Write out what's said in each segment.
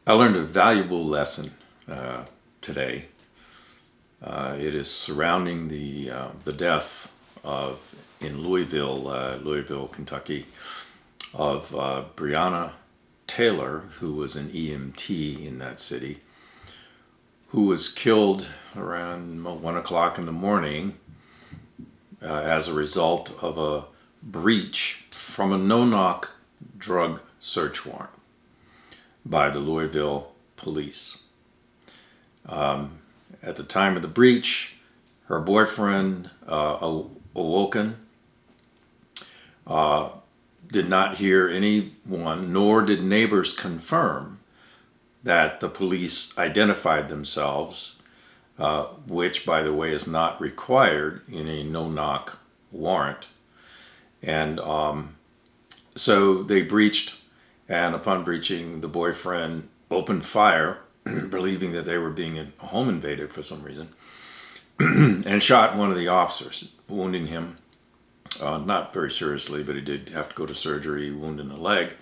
I learned a valuable lesson today. It is surrounding the death of in Louisville, Kentucky, of Breonna Taylor, who was an EMT in that city, who was killed around 1 o'clock in the morning as a result of a breach from a no-knock drug search warrant by the Louisville police. At the time of the breach, her boyfriend awoken, did not hear anyone, nor did neighbors confirm that the police identified themselves, which, by the way, is not required in a no-knock warrant. And so they breached, and upon breaching, the boyfriend opened fire, believing that they were being home invaded for some reason, and shot one of the officers, wounding him. Not very seriously, but he did have to go to surgery, wound in the leg.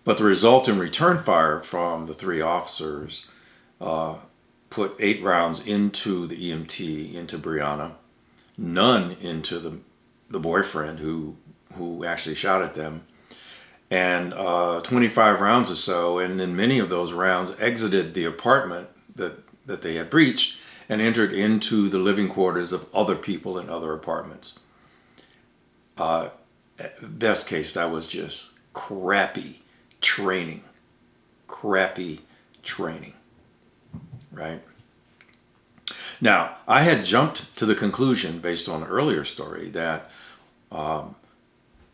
But the resulting return fire from the 3 officers put 8 rounds into the EMT, into Breonna, none into the boyfriend who actually shot at them, and 25 rounds or so, and then many of those rounds exited the apartment that they had breached and entered into the living quarters of other people in other apartments. Best case, that was just crappy training, right? Now, I had jumped to the conclusion based on an earlier story that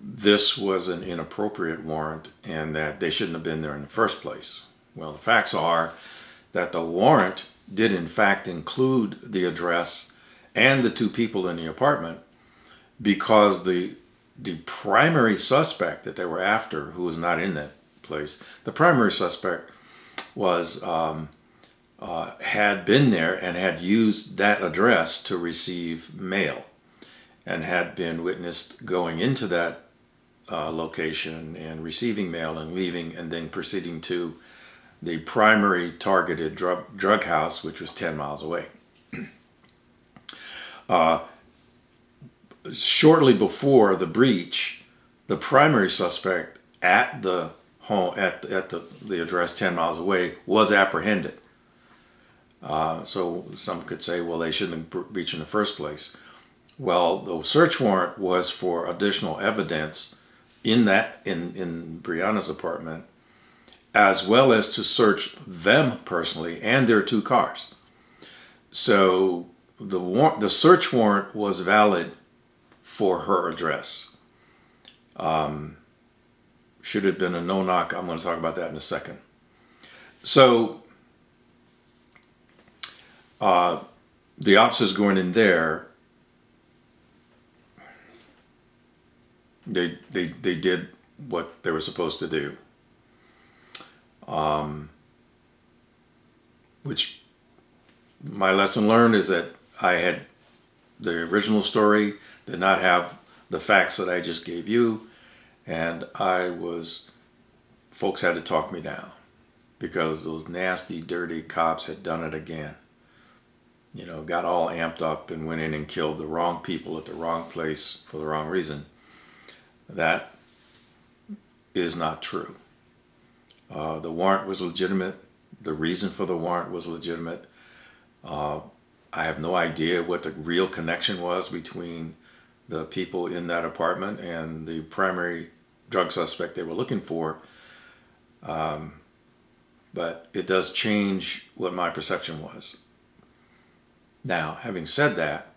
this was an inappropriate warrant and that they shouldn't have been there in the first place. Well, the facts are that the warrant did in fact include the address and the 2 people in the apartment, because the primary suspect that they were after, who was not in that place, the primary suspect was had been there and had used that address to receive mail, and had been witnessed going into that location and receiving mail and leaving, and then proceeding to the primary targeted drug house, which was 10 miles away. Shortly before the breach, the primary suspect at the home, at the address 10 miles away, was apprehended. So some could say, well, they shouldn't have breached in the first place. Well, the search warrant was for additional evidence in Breonna's apartment, as well as to search them personally and their 2 cars. So the search warrant was valid for her address. Should have been a no-knock. I'm going to talk about that in a second. So the officers going in there, they did what they were supposed to do, which my lesson learned is that I had the original story did not have the facts that I just gave you, and folks had to talk me down, because those nasty, dirty cops had done it again. You know, got all amped up and went in and killed the wrong people at the wrong place for the wrong reason. That is not true. The warrant was legitimate. The reason for the warrant was legitimate. I have no idea what the real connection was between the people in that apartment and the primary drug suspect they were looking for. But it does change what my perception was. Now, having said that,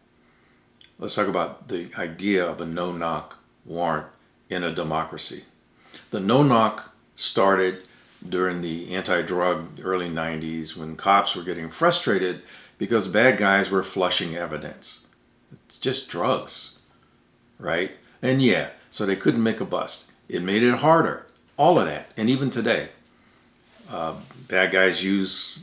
let's talk about the idea of a no-knock warrant in a democracy. The no-knock started during the anti-drug early 90s, when cops were getting frustrated because bad guys were flushing evidence. It's just drugs, right? And yeah, so they couldn't make a bust. It made it harder, all of that. And even today, bad guys use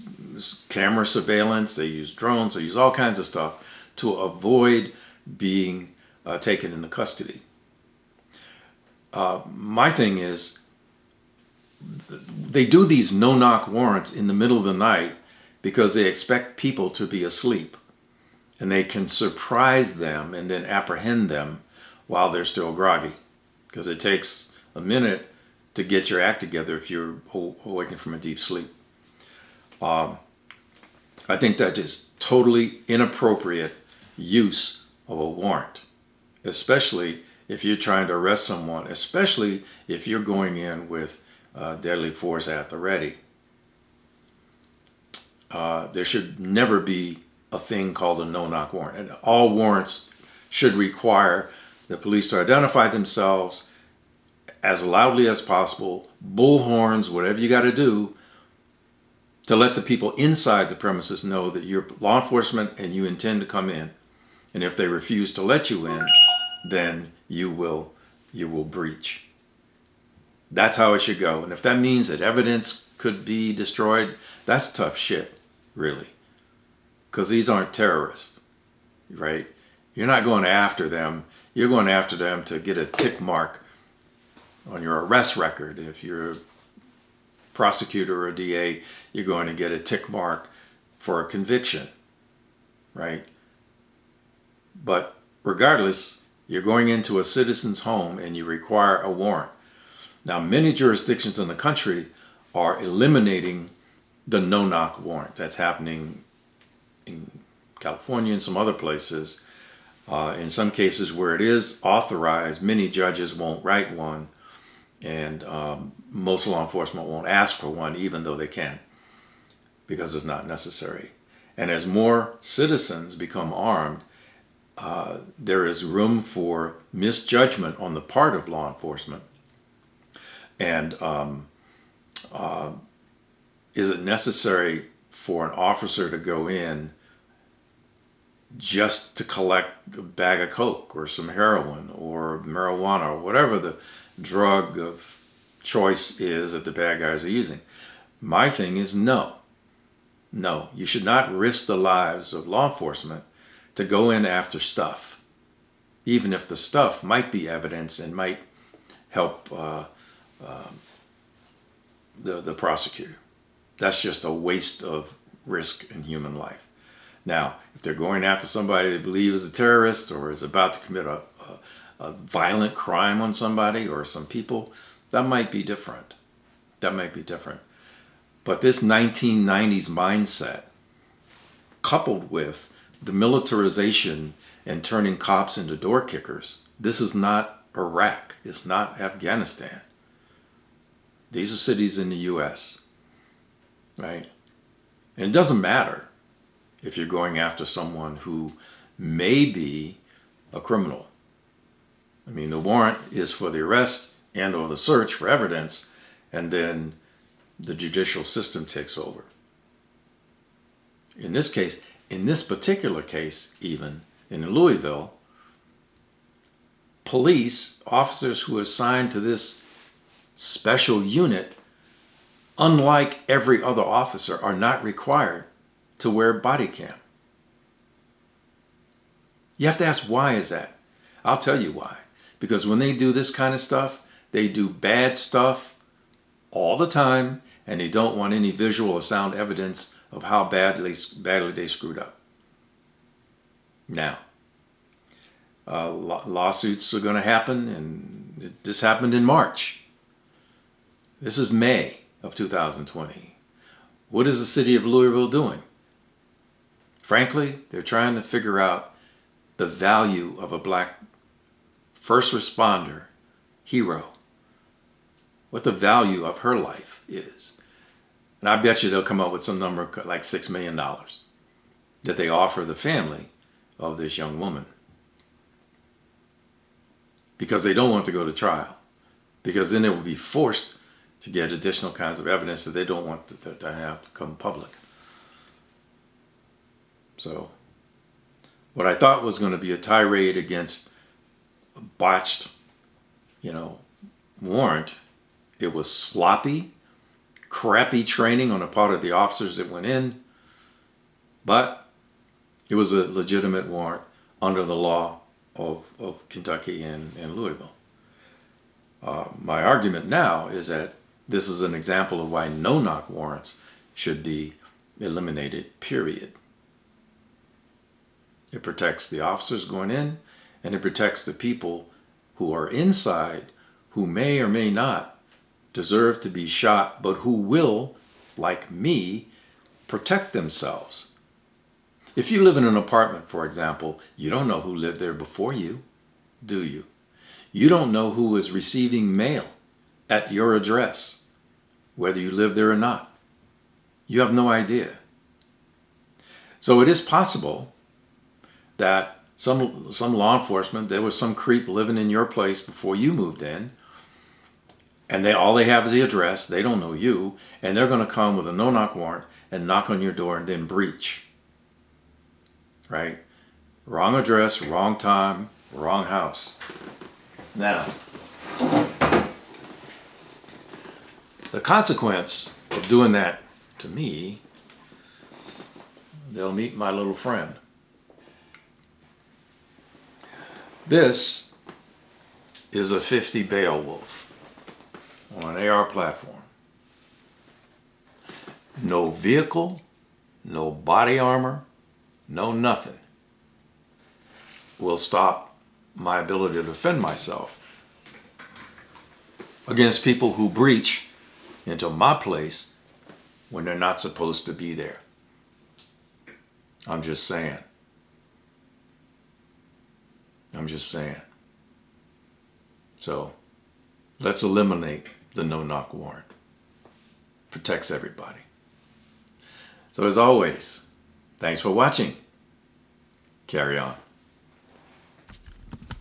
camera surveillance, they use drones, they use all kinds of stuff to avoid being taken into custody. My thing is, They do these no-knock warrants in the middle of the night because they expect people to be asleep. And they can surprise them and then apprehend them while they're still groggy. Because it takes a minute to get your act together if you're awakened from a deep sleep. I think that is totally inappropriate use of a warrant, especially if you're trying to arrest someone, especially if you're going in with deadly force at the ready. There should never be a thing called a no-knock warrant. And all warrants should require the police to identify themselves as loudly as possible, bullhorns, whatever you got to do, to let the people inside the premises know that you're law enforcement and you intend to come in. And if they refuse to let you in, then you will breach. That's how it should go. And if that means that evidence could be destroyed, that's tough shit, really. Because these aren't terrorists, right? You're not going after them. You're going after them to get a tick mark on your arrest record. If you're a prosecutor or a DA, you're going to get a tick mark for a conviction, right? But regardless, you're going into a citizen's home and you require a warrant. Now, many jurisdictions in the country are eliminating the no-knock warrant. That's happening in California and some other places. In some cases where it is authorized, many judges won't write one, and most law enforcement won't ask for one, even though they can, because it's not necessary. And as more citizens become armed, there is room for misjudgment on the part of law enforcement. And is it necessary for an officer to go in just to collect a bag of coke or some heroin or marijuana or whatever the drug of choice is that the bad guys are using? My thing is no. No, you should not risk the lives of law enforcement to go in after stuff, even if the stuff might be evidence and might help the prosecutor. That's just a waste of risk in human life. Now, if they're going after somebody they believe is a terrorist or is about to commit a violent crime on somebody or some people, that might be different. That might be different. But this 1990s mindset, coupled with the militarization and turning cops into door kickers, this is not Iraq. It's not Afghanistan. These are cities in the U.S., right? And it doesn't matter if you're going after someone who may be a criminal. I mean, the warrant is for the arrest and or the search for evidence, and then the judicial system takes over. In this case, in this particular case, even in Louisville, police officers who are assigned to this special unit, unlike every other officer, are not required to wear body cam. You have to ask, why is that? I'll tell you why. Because when they do this kind of stuff, they do bad stuff all the time, and they don't want any visual or sound evidence of how badly they screwed up. Now, lawsuits are going to happen, and this happened in March. This is May of 2020. What is the city of Louisville doing? Frankly, they're trying to figure out the value of a black first responder hero, what the value of her life is. And I bet you they'll come up with some number like $6 million that they offer the family of this young woman, because they don't want to go to trial, because then they will be forced to get additional kinds of evidence that they don't want to have to come public. So what I thought was going to be a tirade against a botched, warrant, it was sloppy, crappy training on the part of the officers that went in, but it was a legitimate warrant under the law of Kentucky and Louisville. My argument now is that this is an example of why no-knock warrants should be eliminated, period. It protects the officers going in, and it protects the people who are inside who may or may not deserve to be shot, but who will, like me, protect themselves. If you live in an apartment, for example, you don't know who lived there before you, do you? You don't know who is receiving mail at your address, whether you live there or not. You have no idea. So it is possible that some law enforcement, there was some creep living in your place before you moved in, and all they have is the address, they don't know you, and they're going to come with a no-knock warrant and knock on your door and then breach. Right? Wrong address, wrong time, wrong house. Now, the consequence of doing that to me, they'll meet my little friend. This is a 50 Beowulf on an AR platform. No vehicle, no body armor, no nothing will stop my ability to defend myself against people who breach into my place when they're not supposed to be there. I'm just saying. So let's eliminate the no-knock warrant. Protects everybody. So as always, thanks for watching. Carry on.